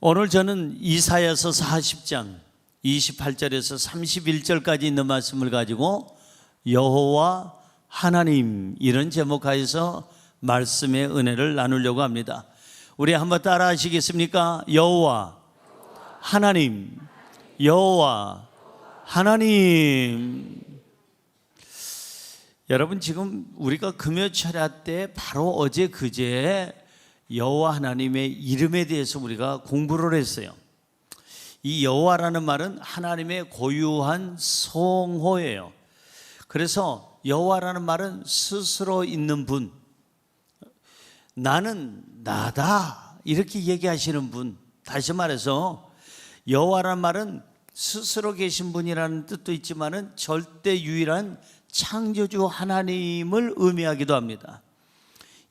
오늘 저는 이사야서 40장 28절에서 31절까지 있는 말씀을 가지고 여호와 하나님 이런 제목하에서 말씀의 은혜를 나누려고 합니다. 우리 한번 따라 하시겠습니까? 여호와 하나님, 여호와 하나님. 여러분, 지금 우리가 금요철야 때 바로 어제 그제 여호와 하나님의 이름에 대해서 우리가 공부를 했어요. 이 여호와라는 말은 하나님의 고유한 성호예요. 그래서 여호와라는 말은 스스로 있는 분, 나는 나다 이렇게 얘기하시는 분. 다시 말해서 여호와라는 말은 스스로 계신 분이라는 뜻도 있지만은 절대 유일한 창조주 하나님을 의미하기도 합니다.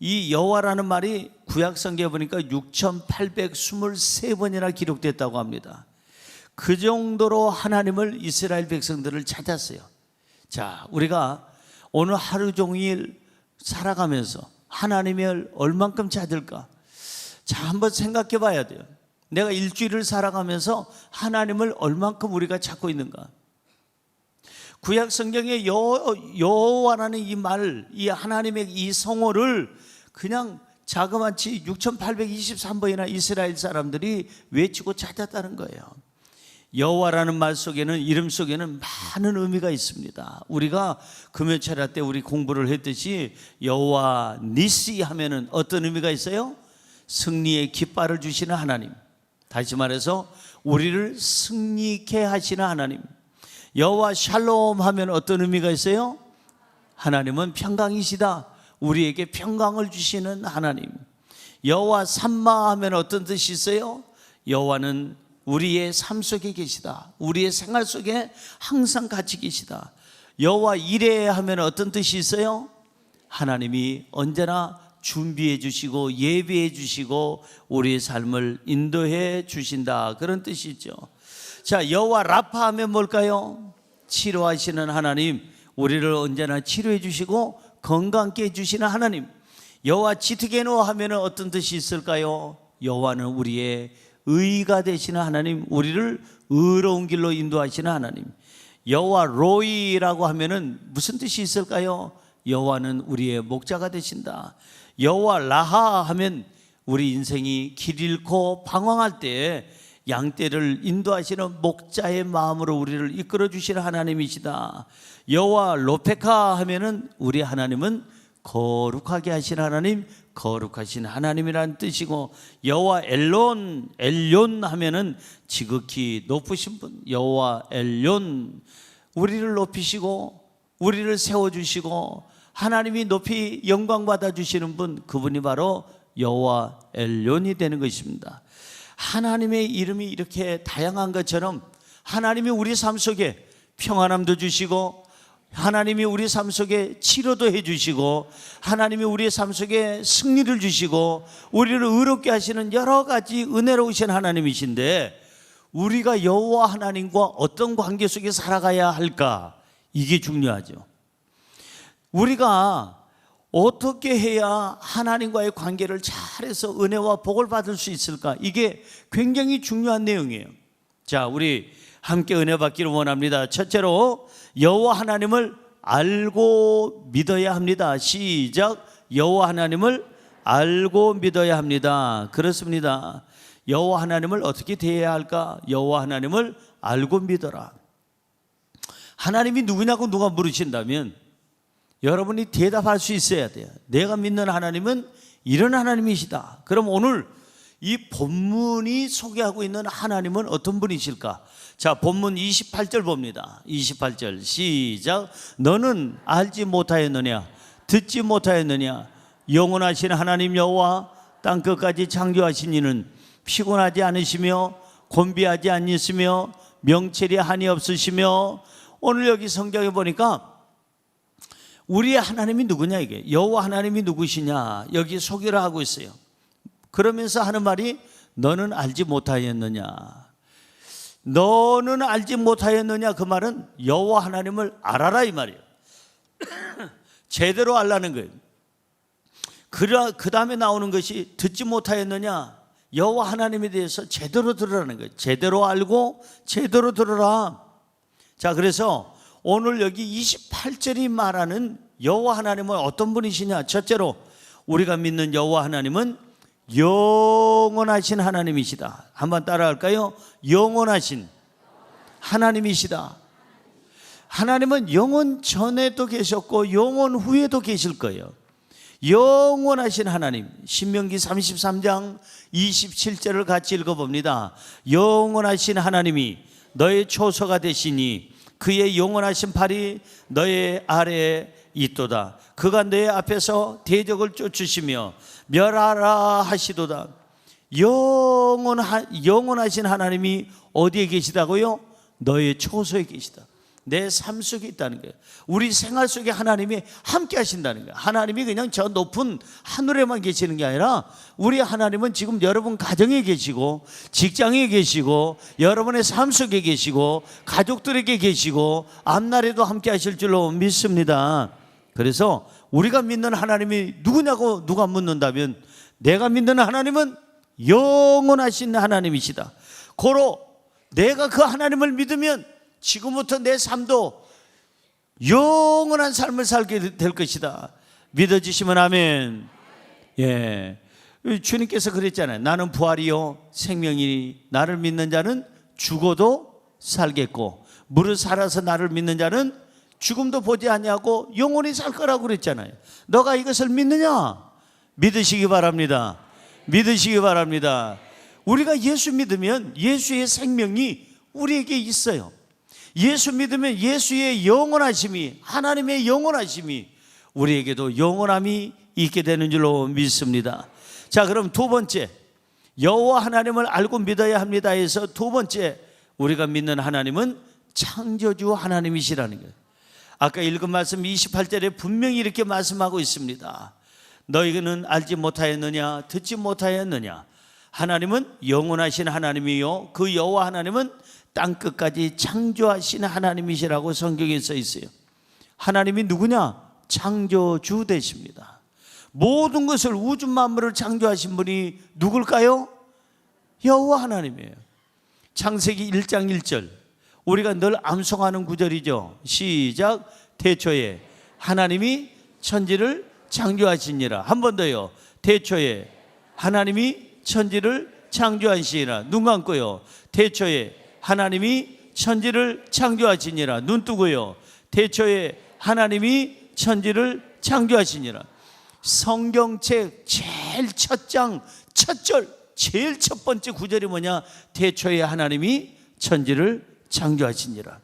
이 여호와라는 말이 구약성경에 보니까 6,823번이나 기록됐다고 합니다. 그 정도로 하나님을 이스라엘 백성들을 찾았어요. 자, 우리가 오늘 하루 종일 살아가면서 하나님을 얼만큼 찾을까? 자, 한번 생각해 봐야 돼요. 내가 일주일을 살아가면서 하나님을 얼만큼 우리가 찾고 있는가? 구약 성경의 여호와라는 이 말, 이 하나님의 이 성호를 그냥 자그마치 6,823번이나 이스라엘 사람들이 외치고 찾았다는 거예요. 여호와라는 말 속에는, 이름 속에는 많은 의미가 있습니다. 우리가 금요철야 때 우리 공부를 했듯이 여호와 니시 하면은 어떤 의미가 있어요? 승리의 깃발을 주시는 하나님. 다시 말해서 우리를 승리케 하시는 하나님. 여호와 샬롬 하면 어떤 의미가 있어요? 하나님은 평강이시다. 우리에게 평강을 주시는 하나님. 여호와 삼마 하면 어떤 뜻이 있어요? 여호와는 우리의 삶 속에 계시다. 우리의 생활 속에 항상 같이 계시다. 여호와 이레 하면 어떤 뜻이 있어요? 하나님이 언제나 준비해 주시고 예비해 주시고 우리의 삶을 인도해 주신다, 그런 뜻이 있죠. 자, 여호와 라파 하면 뭘까요? 치료하시는 하나님, 우리를 언제나 치료해 주시고 건강케 해주시는 하나님. 여호와 지트게노 하면 어떤 뜻이 있을까요? 여호와는 우리의 의가 되시는 하나님, 우리를 의로운 길로 인도하시는 하나님. 여호와 로이라고 하면 무슨 뜻이 있을까요? 여호와는 우리의 목자가 되신다. 여호와 라하 하면 우리 인생이 길 잃고 방황할 때 양떼를 인도하시는 목자의 마음으로 우리를 이끌어 주시는 하나님이시다. 여호와 로페카 하면은 우리 하나님은 거룩하게 하시는 하나님, 거룩하신 하나님이라는 뜻이고, 여호와 엘론 하면은 지극히 높으신 분. 여호와 엘론, 우리를 높이시고 우리를 세워주시고 하나님이 높이 영광 받아주시는 분, 그분이 바로 여호와 엘론이 되는 것입니다. 하나님의 이름이 이렇게 다양한 것처럼 하나님이 우리 삶 속에 평안함도 주시고, 하나님이 우리 삶 속에 치료도 해주시고, 하나님이 우리의 삶 속에 승리를 주시고 우리를 의롭게 하시는 여러 가지 은혜로우신 하나님이신데, 우리가 여호와 하나님과 어떤 관계 속에 살아가야 할까? 이게 중요하죠. 우리가 어떻게 해야 하나님과의 관계를 잘해서 은혜와 복을 받을 수 있을까? 이게 굉장히 중요한 내용이에요. 자, 우리 함께 은혜 받기를 원합니다. 첫째로 여호와 하나님을 알고 믿어야 합니다. 시작. 여호와 하나님을 알고 믿어야 합니다. 그렇습니다. 여호와 하나님을 어떻게 대해야 할까? 여호와 하나님을 알고 믿어라. 하나님이 누구냐고 누가 물으신다면 여러분이 대답할 수 있어야 돼요. 내가 믿는 하나님은 이런 하나님이시다. 그럼 오늘 이 본문이 소개하고 있는 하나님은 어떤 분이실까? 자, 본문 28절 봅니다. 28절 시작. 너는 알지 못하였느냐? 듣지 못하였느냐? 영원하신 하나님 여호와 땅 끝까지 창조하신 이는 피곤하지 않으시며 곤비하지 않으시며 명철이 한이 없으시며. 오늘 여기 성경에 보니까 우리의 하나님이 누구냐, 이게 여호와 하나님이 누구시냐 여기 소개를 하고 있어요. 그러면서 하는 말이 너는 알지 못하였느냐. 너는 알지 못하였느냐, 그 말은 여호와 하나님을 알아라 이 말이에요. 제대로 알라는 거예요. 그 다음에 나오는 것이 듣지 못하였느냐, 여호와 하나님에 대해서 제대로 들으라는 거예요. 제대로 알고 제대로 들어라. 자, 그래서 오늘 여기 28절이 말하는 여호와 하나님은 어떤 분이시냐? 첫째로 우리가 믿는 여호와 하나님은 영원하신 하나님이시다. 한번 따라할까요? 영원하신 하나님이시다. 하나님은 영원 전에도 계셨고 영원 후에도 계실 거예요. 영원하신 하나님. 신명기 33장 27절을 같이 읽어봅니다. 영원하신 하나님이 너의 초소가 되시니 그의 영원하신 팔이 너의 아래에 있도다. 그가 너의 앞에서 대적을 쫓으시며 멸하라 하시도다. 영원하신 하나님이 어디에 계시다고요? 너의 초소에 계시다. 내 삶 속에 있다는 거예요. 우리 생활 속에 하나님이 함께 하신다는 거예요. 하나님이 그냥 저 높은 하늘에만 계시는 게 아니라 우리 하나님은 지금 여러분 가정에 계시고 직장에 계시고 여러분의 삶 속에 계시고 가족들에게 계시고 앞날에도 함께 하실 줄로 믿습니다. 그래서 우리가 믿는 하나님이 누구냐고 누가 묻는다면 내가 믿는 하나님은 영원하신 하나님이시다. 고로 내가 그 하나님을 믿으면 지금부터 내 삶도 영원한 삶을 살게 될 것이다. 믿어지시면 아멘. 예, 주님께서 그랬잖아요. 나는 부활이요 생명이니 나를 믿는 자는 죽어도 살겠고 무릇 살아서 나를 믿는 자는 죽음도 보지 아니하고 영원히 살 거라고 그랬잖아요. 너가 이것을 믿느냐? 믿으시기 바랍니다. 믿으시기 바랍니다. 우리가 예수 믿으면 예수의 생명이 우리에게 있어요. 예수 믿으면 예수의 영원하심이, 하나님의 영원하심이 우리에게도 영원함이 있게 되는 줄로 믿습니다. 자, 그럼 두 번째, 여호와 하나님을 알고 믿어야 합니다 해서 두 번째 우리가 믿는 하나님은 창조주 하나님이시라는 거예요. 아까 읽은 말씀 28절에 분명히 이렇게 말씀하고 있습니다. 너희는 알지 못하였느냐? 듣지 못하였느냐? 하나님은 영원하신 하나님이요 그 여호와 하나님은 땅끝까지 창조하신 하나님이시라고 성경에 써 있어요. 하나님이 누구냐? 창조주 되십니다. 모든 것을 우주 만물을 창조하신 분이 누굴까요? 여호와 하나님이에요. 창세기 1장 1절 우리가 늘 암송하는 구절이죠. 시작. 태초에 하나님이 천지를 창조하시니라. 한 번 더요. 태초에 하나님이 천지를 창조하시니라. 눈 감고요. 태초에 하나님이 천지를 창조하시니라. 눈 뜨고요. 태초에 하나님이 천지를 창조하시니라. 성경책 제일 첫 장 첫 절 제일 첫 번째 구절이 뭐냐? 태초에 하나님이 천지를 창조하시니라.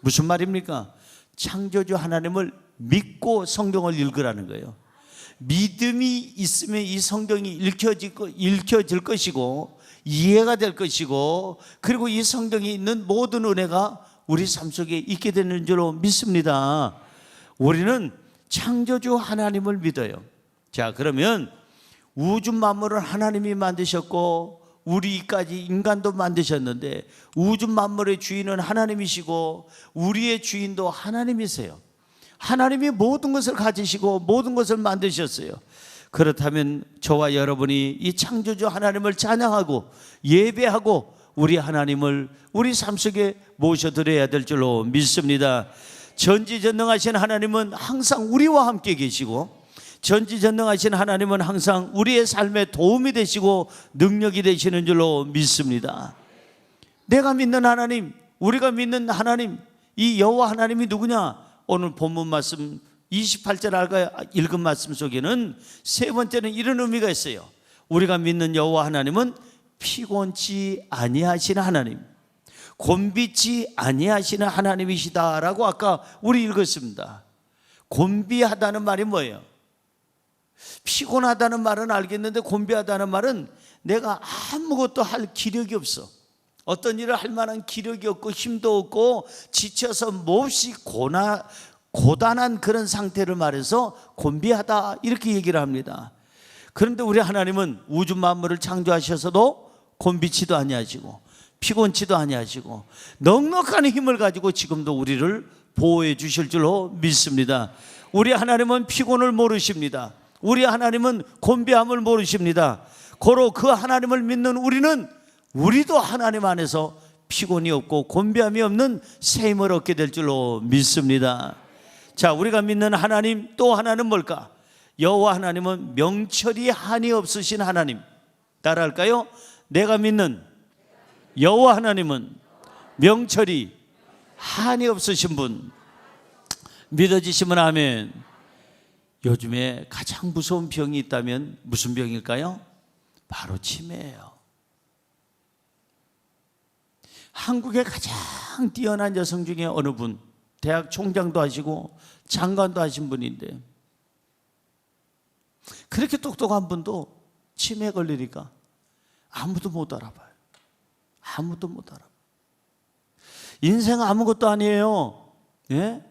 무슨 말입니까? 창조주 하나님을 믿고 성경을 읽으라는 거예요. 믿음이 있으면 이 성경이 읽혀질 것이고 이해가 될 것이고 그리고 이 성경에 있는 모든 은혜가 우리 삶 속에 있게 되는 줄로 믿습니다. 우리는 창조주 하나님을 믿어요. 자, 그러면 우주 만물을 하나님이 만드셨고 우리까지 인간도 만드셨는데 우주 만물의 주인은 하나님이시고 우리의 주인도 하나님이세요. 하나님이 모든 것을 가지시고 모든 것을 만드셨어요. 그렇다면 저와 여러분이 이 창조주 하나님을 찬양하고 예배하고 우리 하나님을 우리 삶 속에 모셔드려야 될 줄로 믿습니다. 전지전능하신 하나님은 항상 우리와 함께 계시고 전지전능하신 하나님은 항상 우리의 삶에 도움이 되시고 능력이 되시는 줄로 믿습니다. 내가 믿는 하나님, 우리가 믿는 하나님, 이 여호와 하나님이 누구냐? 오늘 본문 말씀 28절 아까 읽은 말씀 속에는 세 번째는 이런 의미가 있어요. 우리가 믿는 여호와 하나님은 피곤치 아니하시는 하나님, 곤비치 아니하시는 하나님이시다라고 아까 우리 읽었습니다. 곤비하다는 말이 뭐예요? 피곤하다는 말은 알겠는데 곤비하다는 말은 내가 아무것도 할 기력이 없어. 어떤 일을 할 만한 기력이 없고 힘도 없고 지쳐서 몹시 고단한 그런 상태를 말해서 곤비하다 이렇게 얘기를 합니다. 그런데 우리 하나님은 우주 만물을 창조하셔서도 곤비치도 아니하시고 피곤치도 아니하시고 넉넉한 힘을 가지고 지금도 우리를 보호해 주실 줄로 믿습니다. 우리 하나님은 피곤을 모르십니다. 우리 하나님은 곤비함을 모르십니다. 고로 그 하나님을 믿는 우리도 하나님 안에서 피곤이 없고 곤비함이 없는 새 힘을 얻게 될 줄로 믿습니다. 자, 우리가 믿는 하나님 또 하나는 뭘까? 여호와 하나님은 명철이 한이 없으신 하나님. 따라할까요? 내가 믿는 여호와 하나님은 명철이 한이 없으신 분. 믿어지시면 아멘. 요즘에 가장 무서운 병이 있다면 무슨 병일까요? 바로 치매예요. 한국의 가장 뛰어난 여성 중에 어느 분, 대학 총장도 하시고 장관도 하신 분인데, 그렇게 똑똑한 분도 치매에 걸리니까 아무도 못 알아봐요. 아무도 못 알아봐요. 인생 아무것도 아니에요. 예?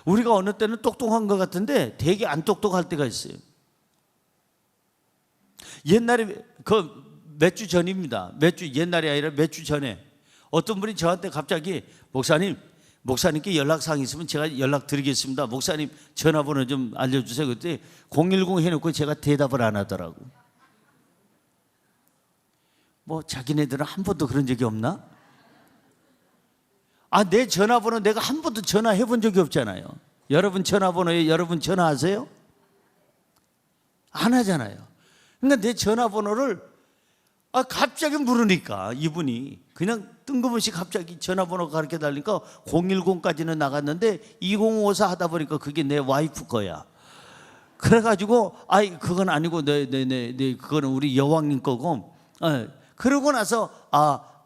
우리가 어느 때는 똑똑한 것 같은데 되게 안 똑똑할 때가 있어요. 옛날에 몇 주 전입니다. 옛날이 아니라 몇 주 전에 어떤 분이 저한테 갑자기 목사님께 연락사항 있으면 제가 연락드리겠습니다. 목사님 전화번호 좀 알려주세요. 그때 010 해놓고 제가 대답을 안 하더라고. 뭐 자기네들은 한 번도 그런 적이 없나? 내 전화번호 내가 한 번도 전화해 본 적이 없잖아요. 여러분 전화번호에 여러분 전화하세요? 안 하잖아요. 그러니까 내 전화번호를 갑자기 물으니까 이분이 그냥 뜬금없이 갑자기 전화번호가 가르쳐 달니까 010까지는 나갔는데 2054 하다 보니까 그게 내 와이프 거야. 그래가지고 그건 아니고 그거는 우리 여왕님 거고. 그러고 나서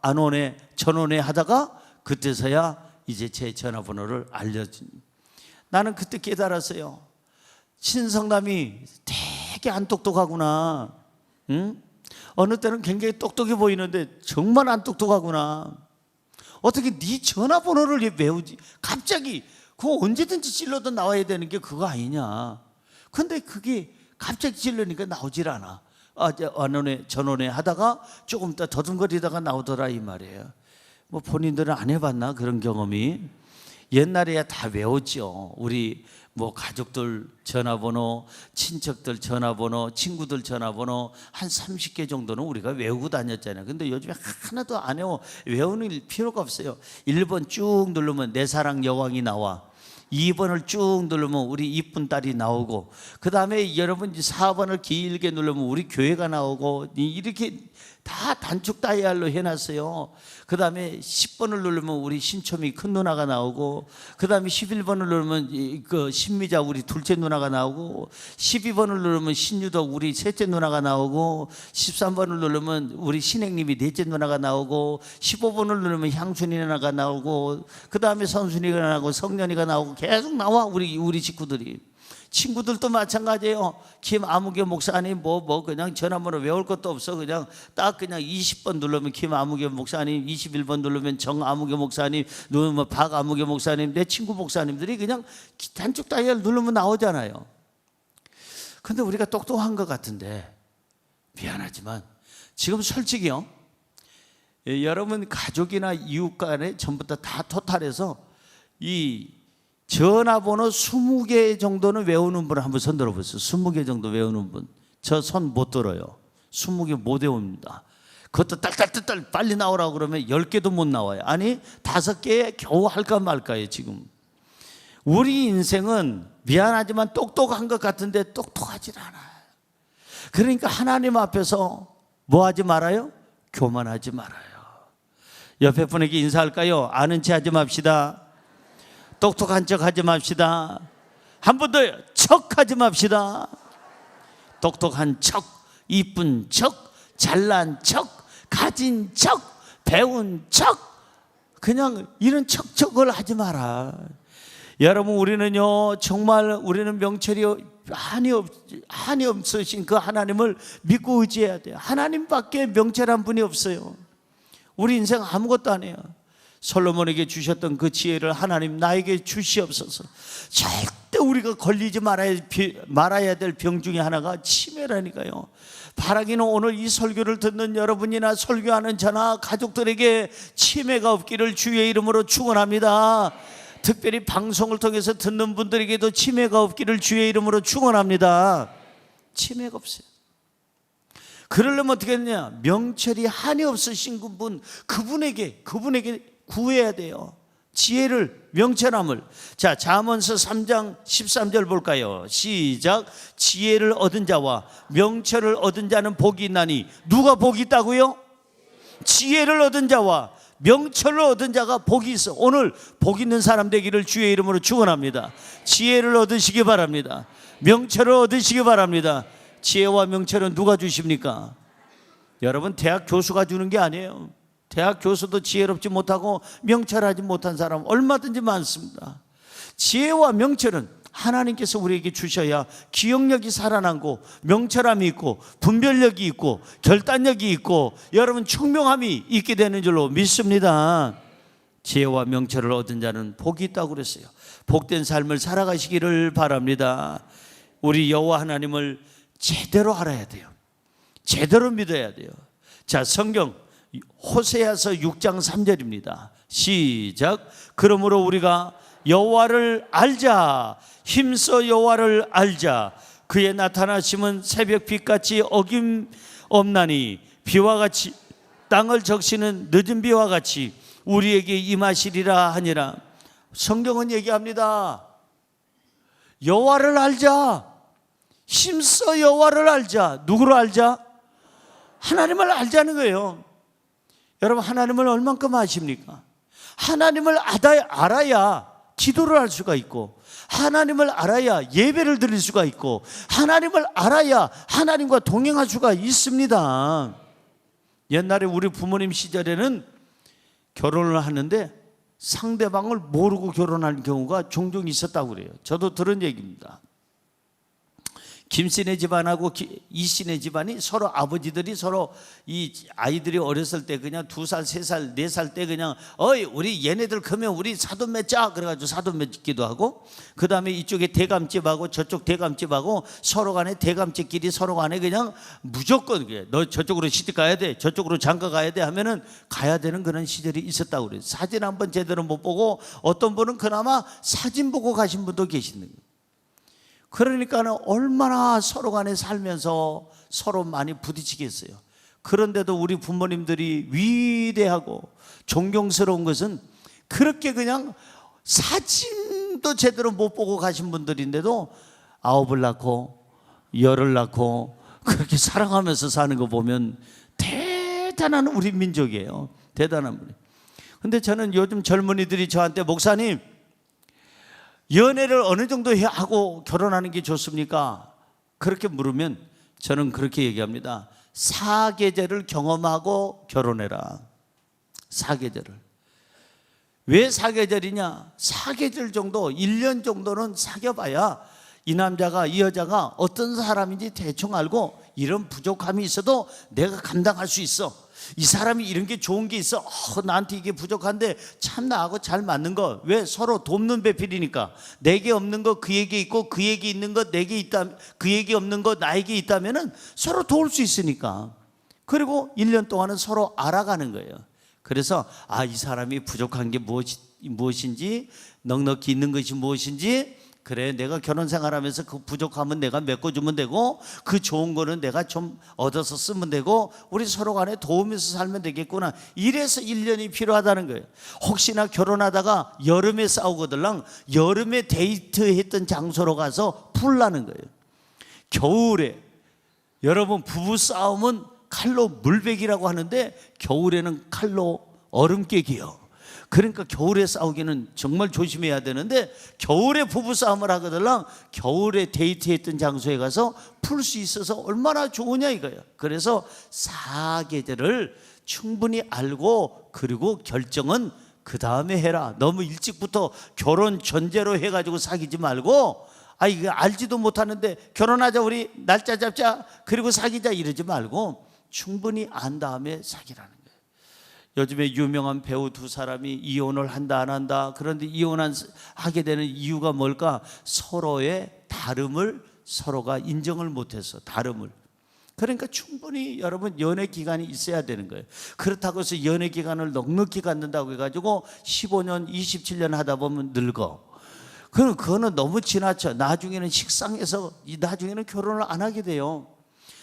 안 오네 전 오네 하다가 그때서야 이제 제 전화번호를 알려준. 나는 그때 깨달았어요. 친성남이 되게 안 똑똑하구나. 응? 어느 때는 굉장히 똑똑해 보이는데 정말 안 똑똑하구나. 어떻게 네 전화번호를 외우지? 갑자기 그거 언제든지 찔러도 나와야 되는 게 그거 아니냐. 근데 그게 갑자기 찔러니까 나오질 않아. 안 오네 전 오네 하다가 조금 더 더듬거리다가 나오더라 이 말이에요. 뭐 본인들은 안 해봤나 그런 경험이? 옛날에야 다 외웠죠. 우리 뭐 가족들 전화번호, 친척들 전화번호, 친구들 전화번호 한 30개 정도는 우리가 외우고 다녔잖아요. 근데 요즘에 하나도 안 외우는 필요가 없어요. 1번 쭉 누르면 내 사랑 여왕이 나와. 2번을 쭉 누르면 우리 이쁜 딸이 나오고, 그 다음에 여러분 4번을 길게 누르면 우리 교회가 나오고, 이렇게 다 단축 다이얼로 해놨어요. 그 다음에 10번을 누르면 우리 신초미 큰 누나가 나오고, 그 다음에 11번을 누르면 그 신미자 우리 둘째 누나가 나오고, 12번을 누르면 신유덕 우리 셋째 누나가 나오고, 13번을 누르면 우리 신행님이 넷째 누나가 나오고, 15번을 누르면 향순이 누나가 나오고, 그 다음에 선순이가 나오고 성년이가 나오고 계속 나와. 우리 식구들이. 친구들도 마찬가지예요. 김아무개 목사님 그냥 전화번호 외울 것도 없어. 그냥 20번 누르면 김아무개 목사님, 21번 누르면 정아무개 목사님, 누르면 박아무개 목사님, 내 친구 목사님들이 그냥 단축 다이얼 누르면 나오잖아요. 근데 우리가 똑똑한 것 같은데 미안하지만 지금 솔직히요, 여러분 가족이나 이웃 간에 전부 다 토탈해서 이 전화번호 20개 정도는 외우는 분을 한번 손 들어보세요. 20개 정도 외우는 분. 저 손 못 들어요. 20개 못 외웁니다. 그것도 딸딸딸 빨리 나오라고 그러면 10개도 못 나와요. 아니 5개 겨우 할까 말까요 지금. 우리 인생은 미안하지만 똑똑한 것 같은데 똑똑하질 않아요. 그러니까 하나님 앞에서 뭐 하지 말아요? 교만하지 말아요. 옆에 분에게 인사할까요? 아는 체 하지 맙시다. 똑똑한 척 하지 맙시다. 한 번 더 척 하지 맙시다. 똑똑한 척, 이쁜 척, 잘난 척, 가진 척, 배운 척, 그냥 이런 척척을 하지 마라. 여러분, 우리는요 정말 우리는 명철이 한이 없으신 그 하나님을 믿고 의지해야 돼요. 하나님밖에 명철한 분이 없어요. 우리 인생 아무것도 아니에요. 솔로몬에게 주셨던 그 지혜를 하나님 나에게 주시옵소서. 절대 우리가 걸리지 말아야 될 병 중에 하나가 치매라니까요. 바라기는 오늘 이 설교를 듣는 여러분이나 설교하는 저나 가족들에게 치매가 없기를 주의 이름으로 축원합니다. 특별히 방송을 통해서 듣는 분들에게도 치매가 없기를 주의 이름으로 축원합니다. 치매가 없어요. 그러려면 어떻게 했냐? 명철이 한이 없으신 분, 그분에게 구해야 돼요. 지혜를, 명철함을. 자, 잠언서 3장 13절 볼까요? 시작. 지혜를 얻은 자와 명철을 얻은 자는 복이 있나니. 누가 복이 있다고요? 지혜를 얻은 자와 명철을 얻은 자가 복이 있어. 오늘 복 있는 사람 되기를 주의 이름으로 축원합니다. 지혜를 얻으시기 바랍니다. 명철을 얻으시기 바랍니다. 지혜와 명철은 누가 주십니까? 여러분, 대학 교수가 주는 게 아니에요. 대학 교수도 지혜롭지 못하고 명철하지 못한 사람 얼마든지 많습니다. 지혜와 명철은 하나님께서 우리에게 주셔야 기억력이 살아나고 명철함이 있고 분별력이 있고 결단력이 있고 여러분 총명함이 있게 되는 줄로 믿습니다. 지혜와 명철을 얻은 자는 복이 있다고 그랬어요. 복된 삶을 살아가시기를 바랍니다. 우리 여호와 하나님을 제대로 알아야 돼요. 제대로 믿어야 돼요. 자, 성경 호세아서 6장 3절입니다. 시작. 그러므로 우리가 여호와를 알자. 힘써 여호와를 알자. 그의 나타나심은 새벽빛같이 어김없나니 비와 같이 땅을 적시는 늦은 비와 같이 우리에게 임하시리라 하니라. 성경은 얘기합니다. 여호와를 알자. 힘써 여호와를 알자. 누구를 알자? 하나님을 알자는 거예요. 여러분, 하나님을 얼만큼 아십니까? 하나님을 알아야 기도를 할 수가 있고, 하나님을 알아야 예배를 드릴 수가 있고, 하나님을 알아야 하나님과 동행할 수가 있습니다. 옛날에 우리 부모님 시절에는 결혼을 하는데 상대방을 모르고 결혼하는 경우가 종종 있었다고 그래요. 저도 들은 얘기입니다. 김씨네 집안하고 이씨네 집안이 서로 아버지들이 서로 이 아이들이 어렸을 때 그냥 2살, 3살, 4살 때 그냥 어이 우리 얘네들 크면 우리 사돈 맺자 그래가지고 사돈 맺기도 하고, 그 다음에 이쪽에 대감집하고 저쪽 대감집하고 서로 간에 대감집끼리 서로 간에 그냥 무조건 너 저쪽으로 시집 가야 돼, 저쪽으로 장가 가야 돼 하면은 가야 되는 그런 시절이 있었다고 그래요. 사진 한번 제대로 못 보고 어떤 분은 그나마 사진 보고 가신 분도 계시는 거예요. 그러니까 얼마나 서로 간에 살면서 서로 많이 부딪히겠어요. 그런데도 우리 부모님들이 위대하고 존경스러운 것은 그렇게 그냥 사진도 제대로 못 보고 가신 분들인데도 9을 낳고 10을 낳고 그렇게 사랑하면서 사는 거 보면 대단한 우리 민족이에요. 대단한 분이. 근데 저는 요즘 젊은이들이 저한테 목사님 연애를 어느 정도 하고 결혼하는 게 좋습니까? 그렇게 물으면 저는 그렇게 얘기합니다. 사계절을 경험하고 결혼해라. 사계절을. 왜 사계절이냐? 사계절 정도, 1년 정도는 사귀어봐야 이 남자가 이 여자가 어떤 사람인지 대충 알고 이런 부족함이 있어도 내가 감당할 수 있어. 이 사람이 이런 게 좋은 게 있어. 나한테 이게 부족한데 참 나하고 잘 맞는 거. 왜? 서로 돕는 배필이니까. 내게 없는 거 그에게 있고 그에게 있는 거 내게 있다, 그에게 없는 거 나에게 있다면은 서로 도울 수 있으니까. 그리고 1년 동안은 서로 알아가는 거예요. 그래서 이 사람이 부족한 게 무엇인지, 넉넉히 있는 것이 무엇인지, 그래 내가 결혼 생활하면서 그 부족함은 내가 메꿔주면 되고 그 좋은 거는 내가 좀 얻어서 쓰면 되고 우리 서로 간에 도우면서 살면 되겠구나. 이래서 1년이 필요하다는 거예요. 혹시나 결혼하다가 여름에 싸우거들랑 여름에 데이트했던 장소로 가서 풀라는 거예요. 겨울에 여러분 부부 싸움은 칼로 물베기라고 하는데 겨울에는 칼로 얼음 깨기요. 그러니까 겨울에 싸우기는 정말 조심해야 되는데 겨울에 부부싸움을 하거들랑 겨울에 데이트했던 장소에 가서 풀 수 있어서 얼마나 좋으냐 이거예요. 그래서 사계절을 충분히 알고 그리고 결정은 그 다음에 해라. 너무 일찍부터 결혼 전제로 해가지고 사귀지 말고 이거 알지도 못하는데 결혼하자 우리 날짜 잡자 그리고 사귀자 이러지 말고 충분히 안 다음에 사귀라는 거예요. 요즘에 유명한 배우 2사람이 이혼을 한다 안 한다. 그런데 하게 되는 이유가 뭘까? 서로의 다름을 서로가 인정을 못해서 다름을. 그러니까 충분히 여러분 연애 기간이 있어야 되는 거예요. 그렇다고 해서 연애 기간을 넉넉히 갖는다고 해가지고 15년 27년 하다 보면 늙어. 그거는 너무 지나쳐. 나중에는 식상해서 나중에는 결혼을 안 하게 돼요.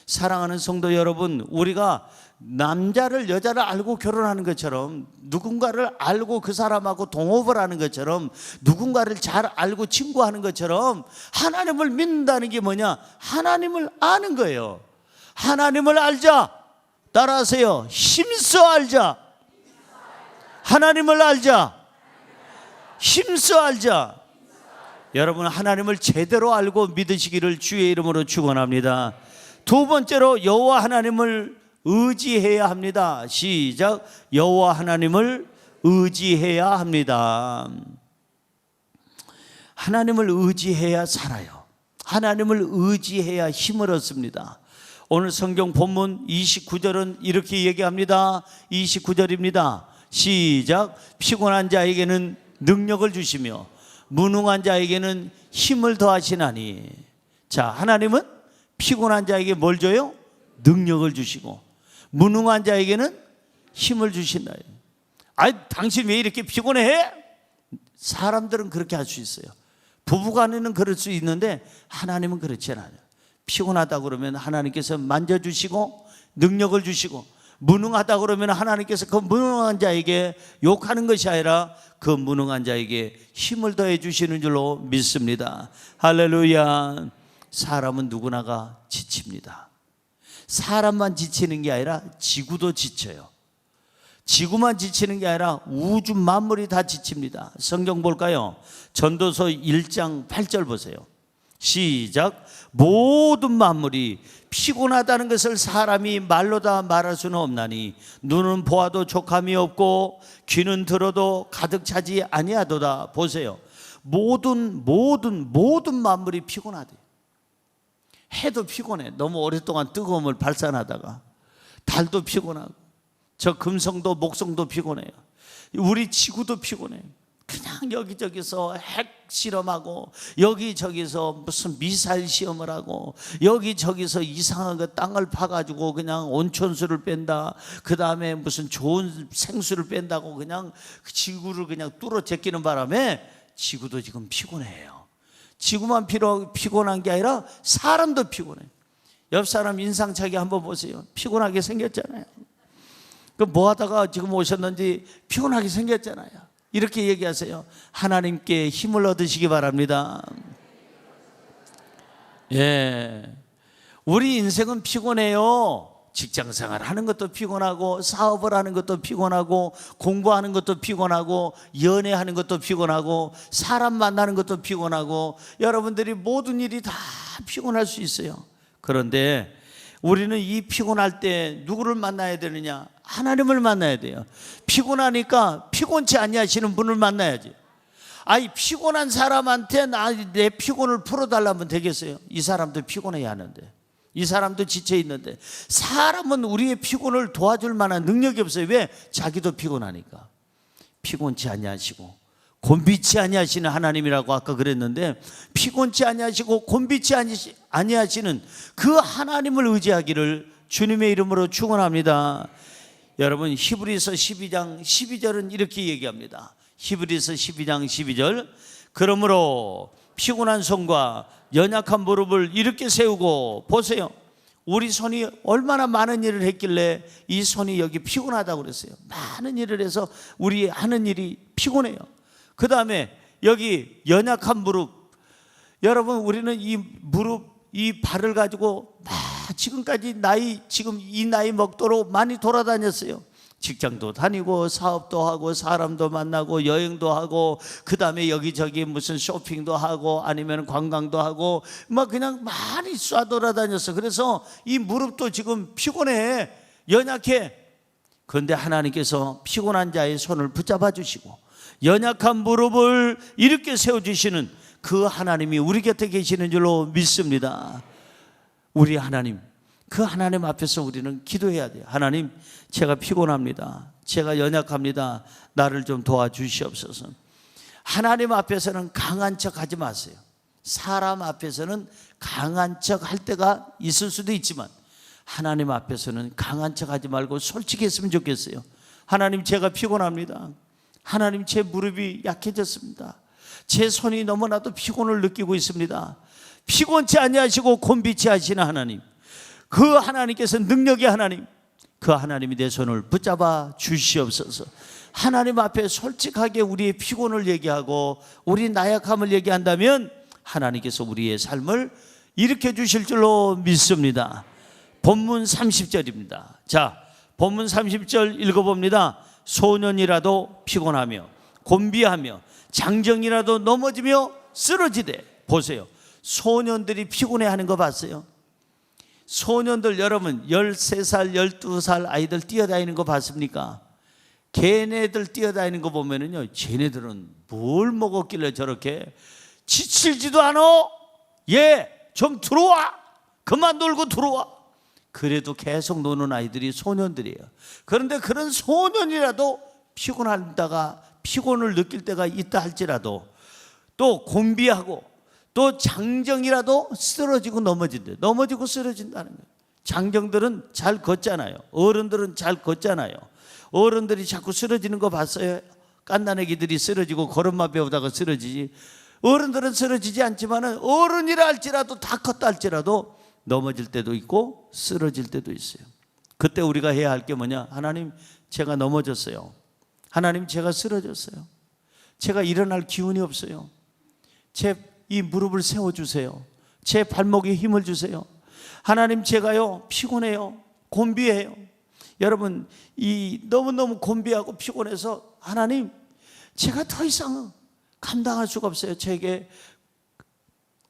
사랑하는 성도 여러분, 우리가 남자를 여자를 알고 결혼하는 것처럼, 누군가를 알고 그 사람하고 동업을 하는 것처럼, 누군가를 잘 알고 친구하는 것처럼 하나님을 믿는다는 게 뭐냐? 하나님을 아는 거예요. 하나님을 알자. 따라하세요. 힘써 알자. 하나님을 알자. 힘써 알자. 여러분, 하나님을 제대로 알고 믿으시기를 주의 이름으로 축원합니다. 두 번째로 여호와 하나님을 의지해야 합니다. 시작. 여호와 하나님을 의지해야 합니다. 하나님을 의지해야 살아요. 하나님을 의지해야 힘을 얻습니다. 오늘 성경 본문 29절은 이렇게 얘기합니다. 29절입니다. 시작. 피곤한 자에게는 능력을 주시며 무능한 자에게는 힘을 더하시나니. 자, 하나님은 피곤한 자에게 뭘 줘요? 능력을 주시고 무능한 자에게는 힘을 주신다. 아니, 당신 왜 이렇게 피곤해? 사람들은 그렇게 할 수 있어요. 부부간에는 그럴 수 있는데 하나님은 그렇지 않아요. 피곤하다 그러면 하나님께서 만져주시고 능력을 주시고, 무능하다 그러면 하나님께서 그 무능한 자에게 욕하는 것이 아니라 그 무능한 자에게 힘을 더해 주시는 줄로 믿습니다. 할렐루야. 사람은 누구나가 지칩니다. 사람만 지치는 게 아니라 지구도 지쳐요. 지구만 지치는 게 아니라 우주 만물이 다 지칩니다. 성경 볼까요? 전도서 1장 8절 보세요. 시작. 모든 만물이 피곤하다는 것을 사람이 말로 다 말할 수는 없나니 눈은 보아도 족함이 없고 귀는 들어도 가득 차지 아니하도다. 보세요. 모든 만물이 피곤하대요. 해도 피곤해. 너무 오랫동안 뜨거움을 발산하다가. 달도 피곤하고, 저 금성도 목성도 피곤해요. 우리 지구도 피곤해요. 그냥 여기저기서 핵 실험하고, 여기저기서 무슨 미사일 시험을 하고, 여기저기서 이상한 거 땅을 파가지고 그냥 온천수를 뺀다, 그 다음에 무슨 좋은 생수를 뺀다고 그냥 지구를 그냥 뚫어 제끼는 바람에 지구도 지금 피곤해요. 지구만 피곤한 게 아니라 사람도 피곤해. 옆 사람 인상착의 한번 보세요. 피곤하게 생겼잖아요. 그 뭐 하다가 지금 오셨는지 피곤하게 생겼잖아요. 이렇게 얘기하세요. 하나님께 힘을 얻으시기 바랍니다. 예, 우리 인생은 피곤해요. 직장생활 하는 것도 피곤하고, 사업을 하는 것도 피곤하고, 공부하는 것도 피곤하고, 연애하는 것도 피곤하고, 사람 만나는 것도 피곤하고, 여러분들이 모든 일이 다 피곤할 수 있어요. 그런데 우리는 이 피곤할 때 누구를 만나야 되느냐? 하나님을 만나야 돼요. 피곤하니까 피곤치 아니하시는 분을 만나야지. 아니, 피곤한 사람한테 내 피곤을 풀어달라면 되겠어요? 이 사람도 피곤해야 하는데, 이 사람도 지쳐 있는데. 사람은 우리의 피곤을 도와줄 만한 능력이 없어요. 왜? 자기도 피곤하니까. 피곤치 아니하시고 곤비치 아니하시는 하나님이라고 아까 그랬는데, 피곤치 아니하시고 곤비치 아니하시는 그 하나님을 의지하기를 주님의 이름으로 축원합니다. 여러분, 히브리서 12장 12절은 이렇게 얘기합니다. 히브리서 12장 12절. 그러므로 피곤한 손과 연약한 무릎을 이렇게 세우고. 보세요. 우리 손이 얼마나 많은 일을 했길래 이 손이 여기 피곤하다고 그랬어요. 많은 일을 해서 우리 하는 일이 피곤해요. 그 다음에 여기 연약한 무릎. 여러분, 우리는 이 무릎, 이 발을 가지고 지금까지 지금 이 나이 먹도록 많이 돌아다녔어요. 직장도 다니고, 사업도 하고, 사람도 만나고, 여행도 하고, 그 다음에 여기저기 무슨 쇼핑도 하고, 아니면 관광도 하고, 막 그냥 많이 쏴돌아다녔어. 그래서 이 무릎도 지금 피곤해, 연약해. 그런데 하나님께서 피곤한 자의 손을 붙잡아 주시고, 연약한 무릎을 이렇게 세워주시는 그 하나님이 우리 곁에 계시는 줄로 믿습니다. 우리 하나님, 그 하나님 앞에서 우리는 기도해야 돼요. 하나님, 제가 피곤합니다. 제가 연약합니다. 나를 좀 도와주시옵소서. 하나님 앞에서는 강한 척 하지 마세요. 사람 앞에서는 강한 척 할 때가 있을 수도 있지만, 하나님 앞에서는 강한 척 하지 말고 솔직했으면 좋겠어요. 하나님, 제가 피곤합니다. 하나님, 제 무릎이 약해졌습니다. 제 손이 너무나도 피곤을 느끼고 있습니다. 피곤치 아니하시고 곤비치 하시는 하나님, 그 하나님께서 능력의 하나님, 그 하나님이 내 손을 붙잡아 주시옵소서. 하나님 앞에 솔직하게 우리의 피곤을 얘기하고 우리 나약함을 얘기한다면 하나님께서 우리의 삶을 일으켜 주실 줄로 믿습니다. 본문 30절입니다. 자, 본문 30절 읽어봅니다. 소년이라도 피곤하며 곤비하며 장정이라도 넘어지며 쓰러지되. 보세요, 소년들이 피곤해하는 거 봤어요? 소년들, 여러분 13살 12살 아이들 뛰어다니는 거 봤습니까? 걔네들 뛰어다니는 거 보면은요, 쟤네들은 뭘 먹었길래 저렇게 지칠지도 않아? 좀 들어와, 그만 놀고 들어와. 그래도 계속 노는 아이들이 소년들이에요. 그런데 그런 소년이라도 피곤한다가 피곤을 느낄 때가 있다 할지라도, 또 곤비하고 또 장정이라도 쓰러지고 넘어진대. 넘어지고 쓰러진다는 거예요. 장정들은 잘 걷잖아요. 어른들은 잘 걷잖아요. 어른들이 자꾸 쓰러지는 거 봤어요? 깐난애기들이 쓰러지고 걸음마 배우다가 쓰러지지. 어른들은 쓰러지지 않지만 어른이라 할지라도, 다 컸다 할지라도 넘어질 때도 있고 쓰러질 때도 있어요. 그때 우리가 해야 할 게 뭐냐? 하나님, 제가 넘어졌어요. 하나님, 제가 쓰러졌어요. 제가 일어날 기운이 없어요. 제 이 무릎을 세워주세요. 제 발목에 힘을 주세요. 하나님, 제가요 피곤해요. 곤비해요. 여러분, 이 너무너무 곤비하고 피곤해서 하나님, 제가 더 이상 감당할 수가 없어요. 제게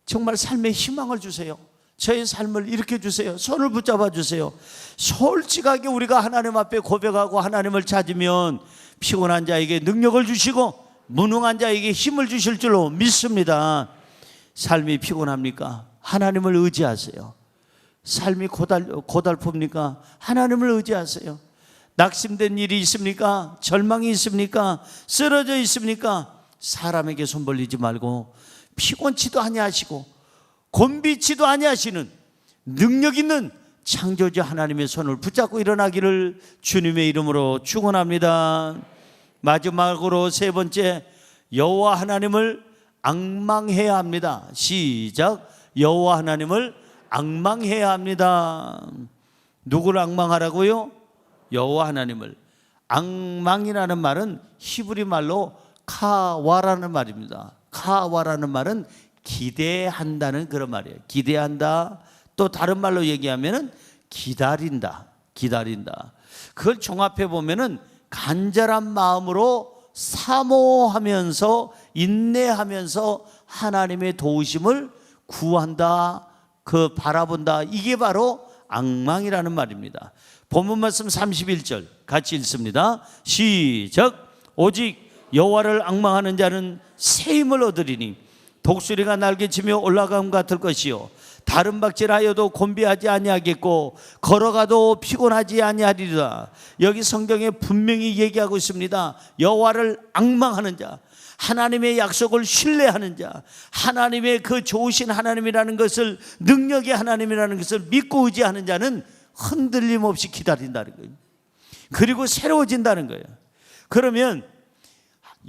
정말 삶의 희망을 주세요. 저의 삶을 일으켜 주세요. 손을 붙잡아 주세요. 솔직하게 우리가 하나님 앞에 고백하고 하나님을 찾으면 피곤한 자에게 능력을 주시고 무능한 자에게 힘을 주실 줄로 믿습니다. 삶이 피곤합니까? 하나님을 의지하세요. 삶이 고달픕니까? 하나님을 의지하세요. 낙심된 일이 있습니까? 절망이 있습니까? 쓰러져 있습니까? 사람에게 손 벌리지 말고 피곤치도 아니하시고 곤비치도 아니하시는 능력 있는 창조주 하나님의 손을 붙잡고 일어나기를 주님의 이름으로 축원합니다. 마지막으로 세 번째, 여호와 하나님을 앙망해야 합니다. 시작. 여호와 하나님을 앙망해야 합니다. 누구를 앙망하라고요? 여호와 하나님을. 앙망이라는 말은 히브리 말로 카와라는 말입니다. 카와라는 말은 기대한다는 그런 말이에요. 기대한다. 또 다른 말로 얘기하면은 기다린다. 기다린다. 그걸 종합해 보면은 간절한 마음으로 사모하면서 인내하면서 하나님의 도우심을 구한다, 그 바라본다. 이게 바로 앙망이라는 말입니다. 본문 말씀 31절 같이 읽습니다. 시작. 오직 여호와를 앙망하는 자는 새 힘을 얻으리니 독수리가 날개치며 올라감 같을 것이요 다른 박질하여도 곤비하지 아니하겠고 걸어가도 피곤하지 아니하리라. 여기 성경에 분명히 얘기하고 있습니다. 여호와를 앙망하는 자, 하나님의 약속을 신뢰하는 자, 하나님의 그 좋으신 하나님이라는 것을, 능력의 하나님이라는 것을 믿고 의지하는 자는 흔들림 없이 기다린다는 거예요. 그리고 새로워진다는 거예요. 그러면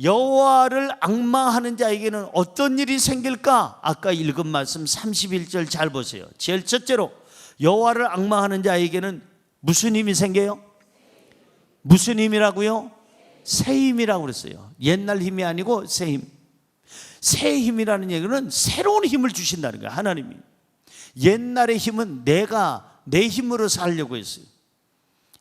여호와를 앙망하는 자에게는 어떤 일이 생길까? 아까 읽은 말씀 31절 잘 보세요. 제일 첫째로 여호와를 앙망하는 자에게는 무슨 힘이 생겨요? 무슨 힘이라고요? 새 힘이라고 그랬어요. 옛날 힘이 아니고 새 힘. 새 힘이라는 얘기는 새로운 힘을 주신다는 거예요. 하나님이. 옛날의 힘은 내가 내 힘으로 살려고 했어요.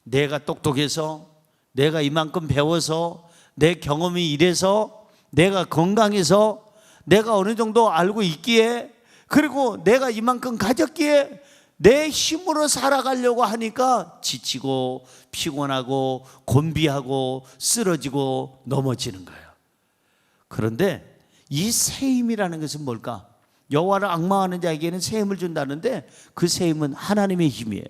내가 똑똑해서, 내가 이만큼 배워서, 내 경험이 이래서, 내가 건강해서, 내가 어느 정도 알고 있기에, 그리고 내가 이만큼 가졌기에 내 힘으로 살아가려고 하니까 지치고 피곤하고 곤비하고 쓰러지고 넘어지는 거예요. 그런데 이 새 힘이라는 것은 뭘까? 여호와를 앙망하는 자에게는 새 힘을 준다는데 그 새 힘은 하나님의 힘이에요.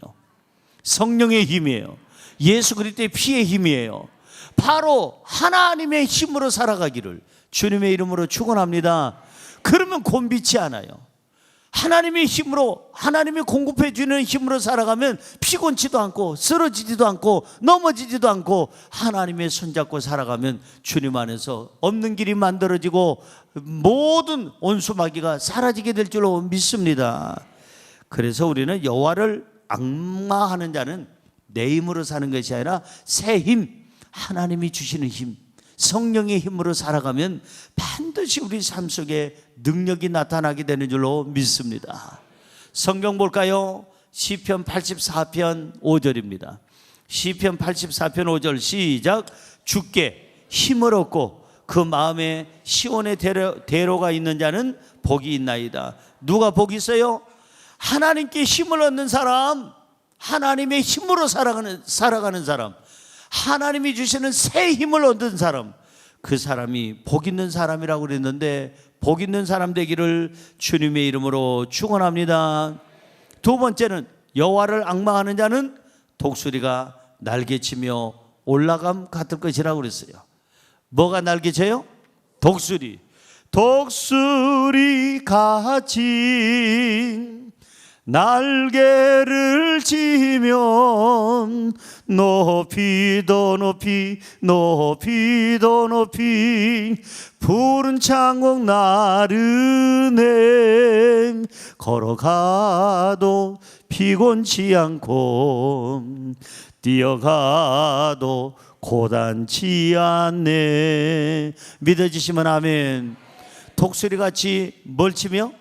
성령의 힘이에요. 예수 그리스도의 피의 힘이에요. 바로 하나님의 힘으로 살아가기를 주님의 이름으로 축원합니다. 그러면 곤비치 않아요. 하나님의 힘으로, 하나님이 공급해 주는 힘으로 살아가면 피곤치도 않고 쓰러지지도 않고 넘어지지도 않고 하나님의 손잡고 살아가면 주님 안에서 없는 길이 만들어지고 모든 온수마귀가 사라지게 될 줄로 믿습니다. 그래서 우리는 여호와를 앙망하는 자는 내 힘으로 사는 것이 아니라 새 힘, 하나님이 주시는 힘, 성령의 힘으로 살아가면 반드시 우리 삶 속에 능력이 나타나게 되는 줄로 믿습니다. 성경 볼까요? 시편 84편 5절입니다. 시편 84편 5절 시작. 주께 힘을 얻고 그 마음에 시온의 대로가 있는 자는 복이 있나이다. 누가 복이 있어요? 하나님께 힘을 얻는 사람, 하나님의 힘으로 살아가는 사람, 하나님이 주시는 새 힘을 얻은 사람, 그 사람이 복 있는 사람이라고 그랬는데 복 있는 사람 되기를 주님의 이름으로 축원합니다. 두 번째는 여호와를 앙망하는 자는 독수리가 날개치며 올라감 같을 것이라고 그랬어요. 뭐가 날개쳐요? 독수리. 독수리 같이 날개를 치면 높이 더 높이 높이 더 높이 푸른 창공 나르네 걸어가도 피곤치 않고 뛰어가도 고단치 않네. 믿어지시면 아멘. 독수리같이 뭘 치며?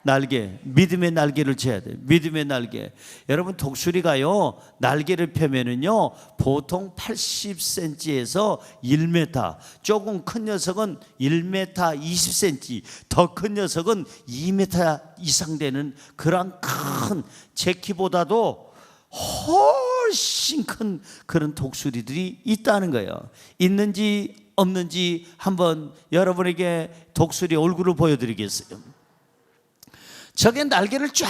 날개, 믿음의 날개를 쳐야 돼요. 믿음의 날개. 여러분 독수리가요 날개를 펴면은요 보통 80cm에서 1m, 조금 큰 녀석은 1m 20cm, 더 큰 녀석은 2m 이상 되는 그런 큰 제 키보다도 훨씬 큰 그런 독수리들이 있다는 거예요. 있는지 없는지 한번 여러분에게 독수리 얼굴을 보여드리겠어요. 저게 날개를 쫙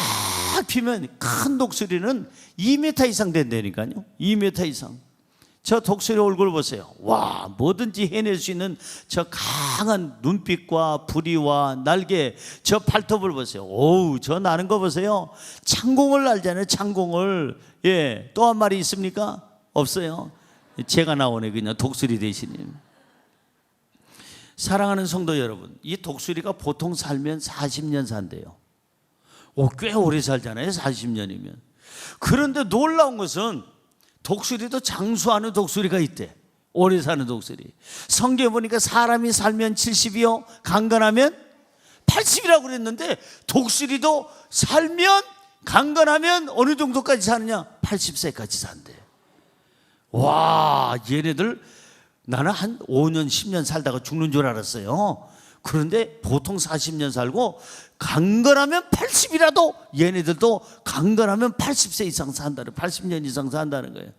펴면 큰 독수리는 2m 이상 된다니까요. 2m 이상. 저 독수리 얼굴 보세요. 와, 뭐든지 해낼 수 있는 저 강한 눈빛과 부리와 날개, 저 발톱을 보세요. 오우, 저 나는 거 보세요. 창공을 날잖아요. 창공을. 예, 또 한 마리 있습니까? 없어요. 제가 나오네 그냥 독수리 대신에. 사랑하는 성도 여러분, 이 독수리가 보통 살면 40년 산대요. 꽤 오래 살잖아요. 40년이면. 그런데 놀라운 것은 독수리도 장수하는 독수리가 있대. 오래 사는 독수리. 성경에 보니까 사람이 살면 70이요 강건하면 80이라고 그랬는데 독수리도 살면 강건하면 어느 정도까지 사느냐? 80세까지 산대. 와, 얘네들 나는 한 5년 10년 살다가 죽는 줄 알았어요. 그런데 보통 40년 살고 강건하면 80이라도 얘네들도 강건하면 80세 이상 산다는, 80년 이상 산다는 거예요.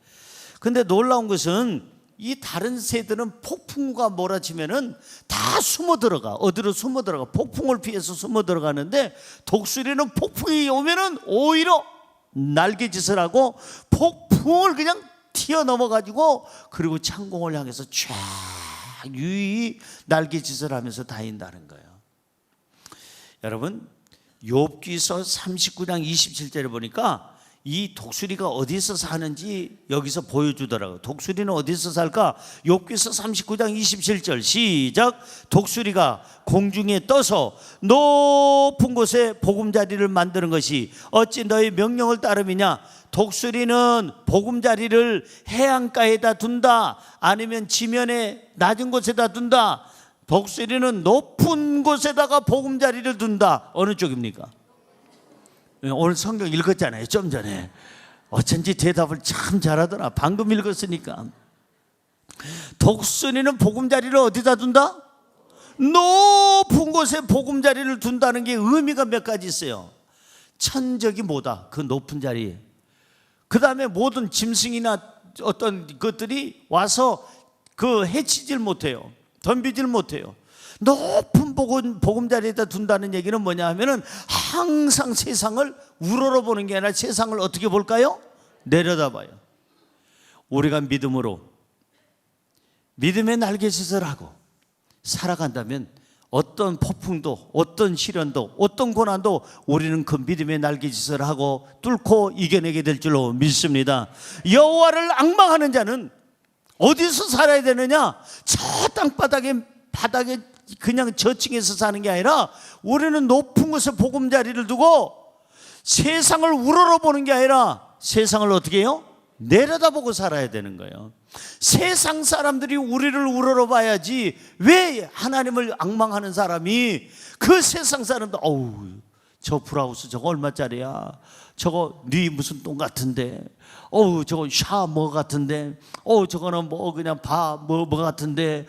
근데 놀라운 것은 이 다른 새들은 폭풍우가 몰아치면은 다 숨어 들어가. 어디로 숨어 들어가? 폭풍을 피해서 숨어 들어가는데 독수리는 폭풍이 오면은 오히려 날개짓을 하고 폭풍을 그냥 튀어넘어 가지고 그리고 창공을 향해서 쫙 유유히 날개짓을 하면서 다닌다는 거예요. 여러분, 욥기서 39장 27절에 보니까 이 독수리가 어디서 사는지 여기서 보여주더라고요. 독수리는 어디서 살까? 욥기서 39장 27절 시작. 독수리가 공중에 떠서 높은 곳에 보금자리를 만드는 것이 어찌 너의 명령을 따름이냐? 독수리는 보금자리를 해안가에다 둔다, 아니면 지면에 낮은 곳에다 둔다. 독수리는 높은 곳에다가 보금자리를 둔다. 어느 쪽입니까? 오늘 성경 읽었잖아요. 좀 전에. 어쩐지 대답을 참 잘하더라. 방금 읽었으니까. 독수리는 보금자리를 어디다 둔다? 높은 곳에 보금자리를 둔다는 게 의미가 몇 가지 있어요. 천적이 뭐다? 그 높은 자리에. 그 다음에 모든 짐승이나 어떤 것들이 와서 그 해치질 못해요. 덤비질 못해요. 높은 보금자리에다 둔다는 얘기는 뭐냐 하면은 항상 세상을 우러러보는 게 아니라 세상을 어떻게 볼까요? 내려다봐요. 우리가 믿음으로 믿음의 날개짓을 하고 살아간다면 어떤 폭풍도, 어떤 시련도, 어떤 고난도 우리는 그 믿음의 날개짓을 하고 뚫고 이겨내게 될 줄로 믿습니다. 여호와를 앙망하는 자는 어디서 살아야 되느냐? 저 땅바닥에 그냥 저층에서 사는 게 아니라 우리는 높은 곳에 보금자리를 두고 세상을 우러러보는 게 아니라 세상을 어떻게 해요? 내려다보고 살아야 되는 거예요. 세상 사람들이 우리를 우러러봐야지 왜 하나님을 앙망하는 사람이 그 세상 사람들 어우 저 브라우스 저거 얼마짜리야? 저거 네 무슨 똥 같은데? 어우 저거 샤 뭐 같은데? 저거는 뭐 그냥 뭐 같은데?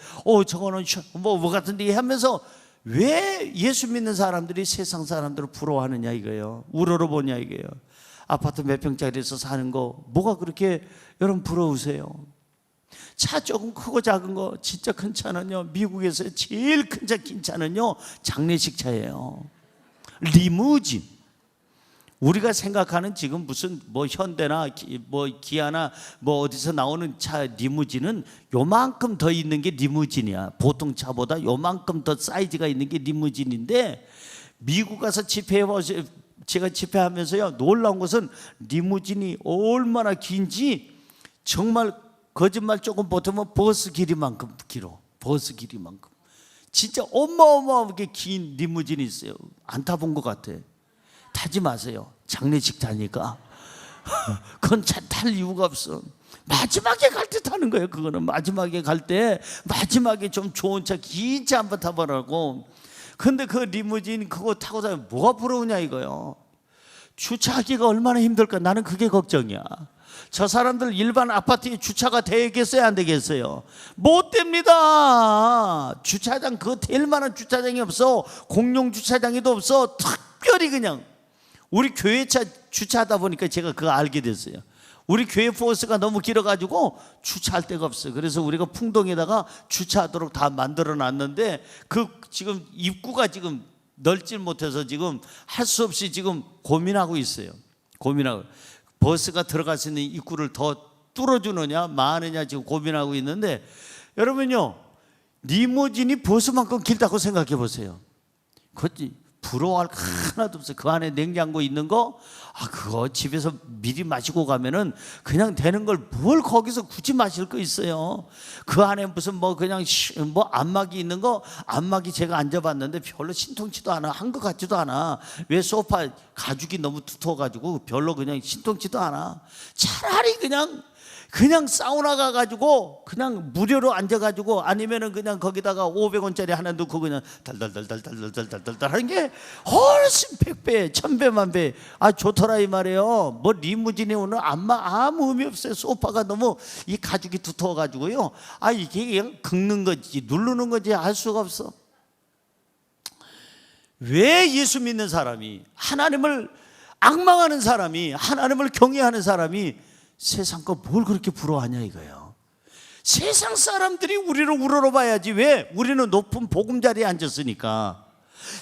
저거는 뭐 같은데? 하면서 왜 예수 믿는 사람들이 세상 사람들을 부러워하느냐 이거예요. 우러러보냐 이거예요. 아파트 몇 평짜리에서 사는 거 뭐가 그렇게 여러분 부러우세요? 차 조금 크고 작은 거 진짜 큰 차는요, 미국에서 제일 큰 차 긴 차는요 장례식 차예요. 리무진. 우리가 생각하는 지금 무슨 뭐 현대나 뭐 기아나 뭐 어디서 나오는 차 리무진은 요만큼 더 있는 게 리무진이야. 보통 차보다 요만큼 더 사이즈가 있는 게 리무진인데, 미국 가서 집회해보세요. 제가 집회하면서요 놀라운 것은 리무진이 얼마나 긴지 정말 거짓말 조금 보태면 버스 길이만큼 길어. 버스 길이만큼. 진짜 어마어마하게 긴 리무진이 있어요. 안 타본 것 같아. 타지 마세요. 장례식 타니까. 그건 차 탈 이유가 없어. 마지막에 갈 때 타는 거예요. 그거는 마지막에 갈 때 마지막에 좀 좋은 차, 긴 차 한번 타보라고. 근데 그 리무진 그거 타고 다니면 뭐가 부러우냐 이거요. 주차하기가 얼마나 힘들까. 나는 그게 걱정이야. 저 사람들 일반 아파트에 주차가 되겠어요 안 되겠어요? 못 됩니다. 주차장 그거 될 만한 주차장이 없어. 공용 주차장이도 없어. 특별히 그냥 우리 교회차 주차하다 보니까 제가 그거 알게 됐어요. 우리 교회 포스가 너무 길어가지고 주차할 데가 없어요. 그래서 우리가 풍동에다가 주차하도록 다 만들어 놨는데 그 지금 입구가 지금 넓질 못해서 지금 할 수 없이 지금 고민하고 있어요. 고민하고 버스가 들어갈 수 있는 입구를 더 뚫어주느냐 마느냐 지금 고민하고 있는데, 여러분요 리무진이 버스만큼 길다고 생각해 보세요. 그것이 부러워할 거 하나도 없어요. 그 안에 냉장고 있는 거 그거 집에서 미리 마시고 가면은 그냥 되는 걸 뭘 거기서 굳이 마실 거 있어요. 그 안에 무슨 뭐 그냥 뭐 안마기 있는 거, 안마기 제가 앉아봤는데 별로 신통치도 않아. 한 것 같지도 않아. 왜 소파 가죽이 너무 두터워가지고 별로 그냥 신통치도 않아. 차라리 그냥 사우나 가가지고 그냥 무료로 앉아가지고 아니면은 그냥 거기다가 500원짜리 하나 넣고 그냥 달달달달달달달달달 하는 게 훨씬 100배 1000배만 배 좋더라 이 말이에요. 뭐 리무진이 오늘 아무 의미 없어요. 소파가 너무 이 가죽이 두터워가지고요 이게 그냥 긁는 거지 누르는 거지 알 수가 없어. 왜 예수 믿는 사람이, 하나님을 앙망하는 사람이, 하나님을 경외하는 사람이 세상 거 뭘 그렇게 부러워하냐 이거예요. 세상 사람들이 우리를 우러러봐야지. 왜? 우리는 높은 보금자리에 앉았으니까.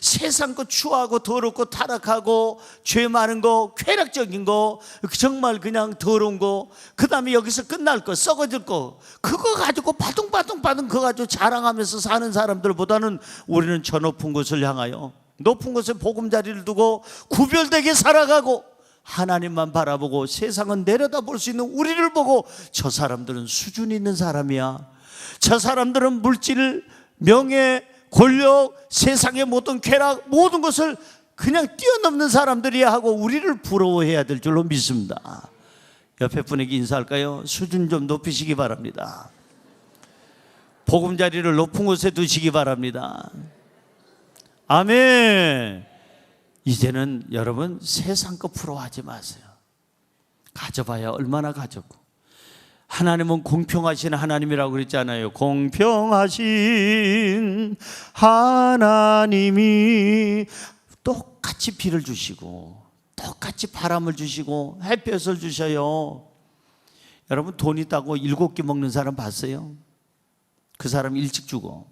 세상 거 추하고 더럽고 타락하고 죄 많은 거, 쾌락적인 거, 정말 그냥 더러운 거, 그 다음에 여기서 끝날 거, 썩어질 거, 그거 가지고 바둥바둥 그거 가지고 자랑하면서 사는 사람들보다는 우리는 저 높은 곳을 향하여 높은 곳에 보금자리를 두고 구별되게 살아가고 하나님만 바라보고 세상은 내려다볼 수 있는 우리를 보고 저 사람들은 수준 있는 사람이야. 저 사람들은 물질, 명예, 권력, 세상의 모든 쾌락, 모든 것을 그냥 뛰어넘는 사람들이야 하고 우리를 부러워해야 될 줄로 믿습니다. 옆에 분에게 인사할까요? 수준 좀 높이시기 바랍니다. 보금자리를 높은 곳에 두시기 바랍니다. 아멘. 이제는 여러분 세상 거 부러워하지 마세요. 가져봐야 얼마나 가졌고. 하나님은 공평하신 하나님이라고 그랬잖아요. 공평하신 하나님이 똑같이 비를 주시고 똑같이 바람을 주시고 햇볕을 주셔요. 여러분 돈 있다고 7끼 먹는 사람 봤어요? 그 사람 일찍 죽어.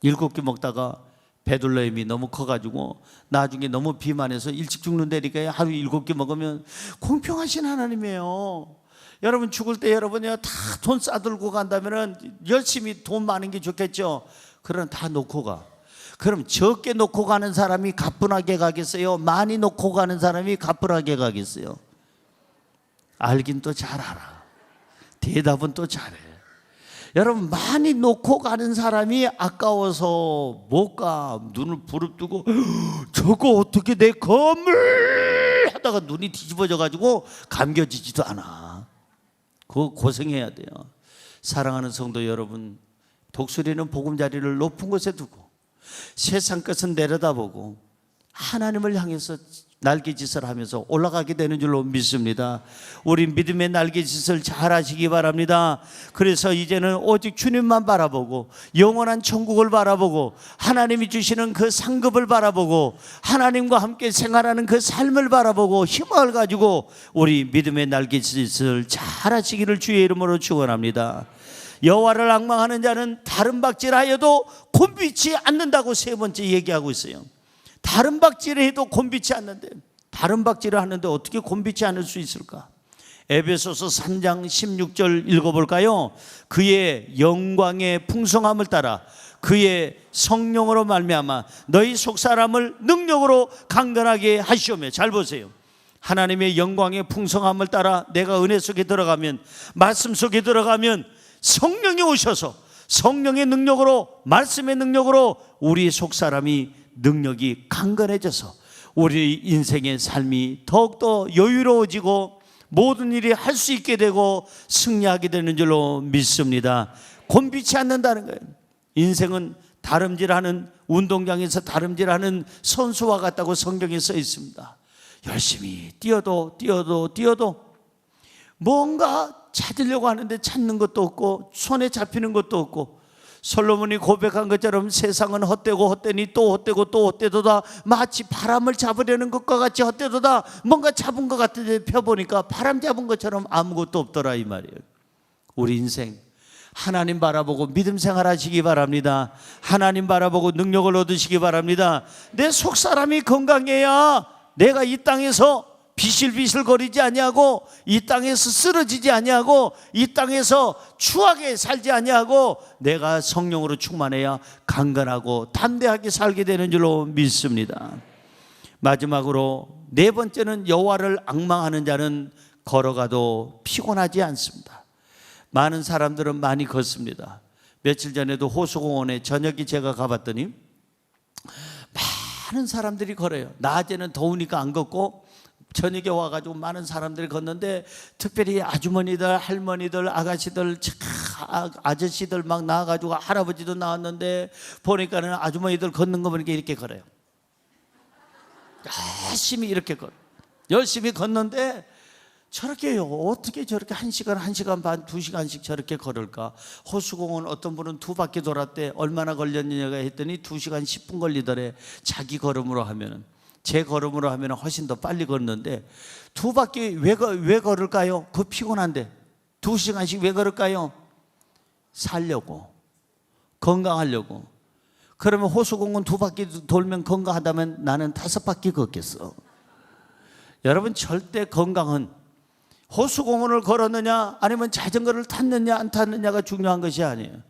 7끼 먹다가 배둘러 힘이 너무 커가지고 나중에 너무 비만해서 일찍 죽는다니까요. 하루 7끼 먹으면. 공평하신 하나님이에요. 여러분 죽을 때 여러분이요 다 돈 싸들고 간다면은 열심히 돈 많은 게 좋겠죠. 그러나 다 놓고 가. 그럼 적게 놓고 가는 사람이 가뿐하게 가겠어요? 많이 놓고 가는 사람이 가뿐하게 가겠어요? 알긴 또 잘 알아. 대답은 또 잘해. 여러분 많이 놓고 가는 사람이 아까워서 못 가. 눈을 부릅뜨고 저거 어떻게 내 건물 떼었다가 눈이 뒤집어져 가지고 감겨지지도 않아. 그거 고생해야 돼요. 사랑하는 성도 여러분, 독수리는 보금자리를 높은 곳에 두고 세상 것은 내려다보고 하나님을 향해서 날개짓을 하면서 올라가게 되는 줄로 믿습니다. 우리 믿음의 날개짓을 잘 하시기 바랍니다. 그래서 이제는 오직 주님만 바라보고 영원한 천국을 바라보고 하나님이 주시는 그 상급을 바라보고 하나님과 함께 생활하는 그 삶을 바라보고 희망을 가지고 우리 믿음의 날개짓을 잘 하시기를 주의 이름으로 축원합니다. 여호와를 앙망하는 자는 다른 박질하여도 곤비치 않는다고 세 번째 얘기하고 있어요. 다른 박질을 해도 곤비치 않는데, 다른 박질을 하는데 어떻게 곤비치 않을 수 있을까? 에베소서 3장 16절 읽어볼까요? 그의 영광의 풍성함을 따라 그의 성령으로 말미암아 너희 속사람을 능력으로 강건하게 하시오며. 잘 보세요. 하나님의 영광의 풍성함을 따라 내가 은혜 속에 들어가면, 말씀 속에 들어가면 성령이 오셔서 성령의 능력으로, 말씀의 능력으로 우리 속사람이 능력이 강건해져서 우리 인생의 삶이 더욱더 여유로워지고 모든 일이 할 수 있게 되고 승리하게 되는 줄로 믿습니다. 곤비치 않는다는 거예요. 인생은 다름질하는, 운동장에서 다름질하는 선수와 같다고 성경에 써 있습니다. 열심히 뛰어도 뭔가 찾으려고 하는데 찾는 것도 없고 손에 잡히는 것도 없고, 솔로몬이 고백한 것처럼 세상은 헛되고 헛되니 또 헛되고 또 헛되도다. 마치 바람을 잡으려는 것과 같이 헛되도다. 뭔가 잡은 것 같은데 펴보니까 바람 잡은 것처럼 아무것도 없더라, 이 말이에요. 우리 인생 하나님 바라보고 믿음 생활하시기 바랍니다. 하나님 바라보고 능력을 얻으시기 바랍니다. 내 속사람이 건강해야 내가 이 땅에서 비실비실 거리지 아니하고, 이 땅에서 쓰러지지 아니하고, 이 땅에서 추하게 살지 아니하고, 내가 성령으로 충만해야 강건하고 담대하게 살게 되는 줄로 믿습니다. 마지막으로 네 번째는 여호와를 앙망하는 자는 걸어가도 피곤하지 않습니다. 많은 사람들은 많이 걷습니다. 며칠 전에도 호수공원에 저녁에 제가 가봤더니 많은 사람들이 걸어요. 낮에는 더우니까 안 걷고 저녁에 와가지고 많은 사람들이 걷는데, 특별히 아주머니들, 할머니들, 아가씨들, 아저씨들 막 나와가지고, 할아버지도 나왔는데 보니까는 아주머니들 걷는 거 보니까 이렇게 걸어요. 열심히 이렇게 걸어. 열심히 걷는데 저렇게 해요. 어떻게 저렇게 1시간, 1시간 반, 2시간씩 저렇게 걸을까? 호수공원 어떤 분은 2바퀴 돌았대. 얼마나 걸렸느냐가 했더니 2시간 10분 걸리더래. 자기 걸음으로 하면은. 제 걸음으로 하면 훨씬 더 빨리 걷는데, 2바퀴 왜 걸을까요? 그 피곤한데 2시간씩 왜 걸을까요? 살려고, 건강하려고. 그러면 호수공원 2바퀴 돌면 건강하다면 나는 5바퀴 걷겠어. 여러분, 절대 건강은 호수공원을 걸었느냐 아니면 자전거를 탔느냐 안 탔느냐가 중요한 것이 아니에요.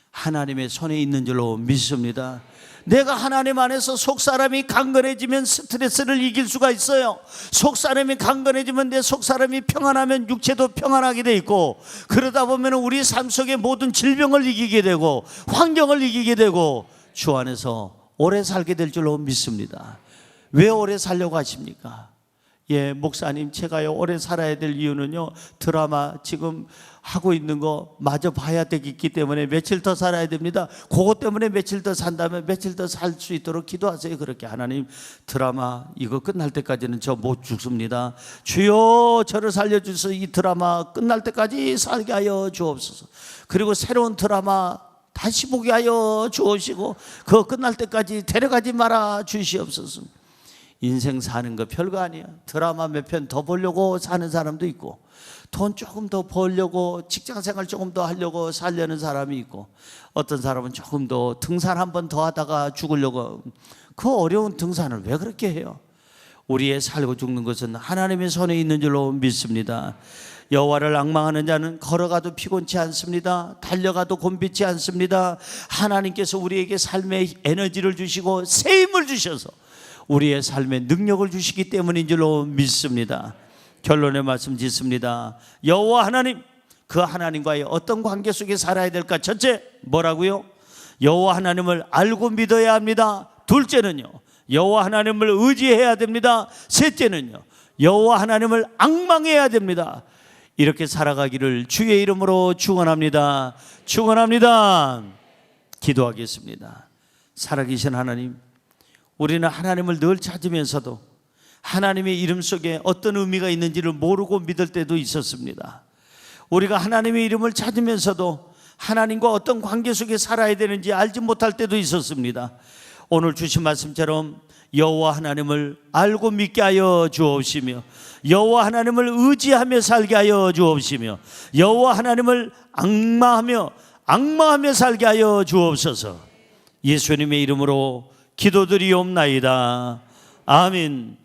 하나님의 손에 있는 줄로 믿습니다. 내가 하나님 안에서 속사람이 강건해지면 스트레스를 이길 수가 있어요. 속사람이 강건해지면, 내 속사람이 평안하면 육체도 평안하게 돼 있고, 그러다 보면 우리 삶 속에 모든 질병을 이기게 되고 환경을 이기게 되고 주 안에서 오래 살게 될 줄로 믿습니다. 왜 오래 살려고 하십니까? 예, 목사님, 제가요 오래 살아야 될 이유는요, 드라마 지금 하고 있는 거 마저 봐야 되기 때문에 며칠 더 살아야 됩니다. 그것 때문에 며칠 더 산다면 며칠 더 살 수 있도록 기도하세요. 그렇게 하나님, 드라마 이거 끝날 때까지는 저 못 죽습니다. 주여 저를 살려주셔서 이 드라마 끝날 때까지 살게 하여 주옵소서. 그리고 새로운 드라마 다시 보게 하여 주옵시고 그거 끝날 때까지 데려가지 말아 주시옵소서. 인생 사는 거 별거 아니야. 드라마 몇 편 더 보려고 사는 사람도 있고, 돈 조금 더 벌려고, 직장생활 조금 더 하려고 살려는 사람이 있고, 어떤 사람은 조금 더 등산 한 번 더 하다가 죽으려고. 그 어려운 등산을 왜 그렇게 해요? 우리의 살고 죽는 것은 하나님의 손에 있는 줄로 믿습니다. 여호와를 앙망하는 자는 걸어가도 피곤치 않습니다. 달려가도 곤비치 않습니다. 하나님께서 우리에게 삶의 에너지를 주시고 새 힘을 주셔서 우리의 삶에 능력을 주시기 때문인 줄로 믿습니다. 결론의 말씀 짓습니다. 여호와 하나님, 그 하나님과의 어떤 관계 속에 살아야 될까? 첫째, 뭐라고요? 여호와 하나님을 알고 믿어야 합니다. 둘째는요, 여호와 하나님을 의지해야 됩니다. 셋째는요, 여호와 하나님을 앙망해야 됩니다. 이렇게 살아가기를 주의 이름으로 축원합니다. 축원합니다. 기도하겠습니다. 살아계신 하나님, 우리는 하나님을 늘 찾으면서도 하나님의 이름 속에 어떤 의미가 있는지를 모르고 믿을 때도 있었습니다. 우리가 하나님의 이름을 찾으면서도 하나님과 어떤 관계 속에 살아야 되는지 알지 못할 때도 있었습니다. 오늘 주신 말씀처럼 여호와 하나님을 알고 믿게 하여 주옵시며, 여호와 하나님을 의지하며 살게 하여 주옵시며, 여호와 하나님을 앙망하며 살게 하여 주옵소서. 예수님의 이름으로 기도드리옵나이다. 아멘.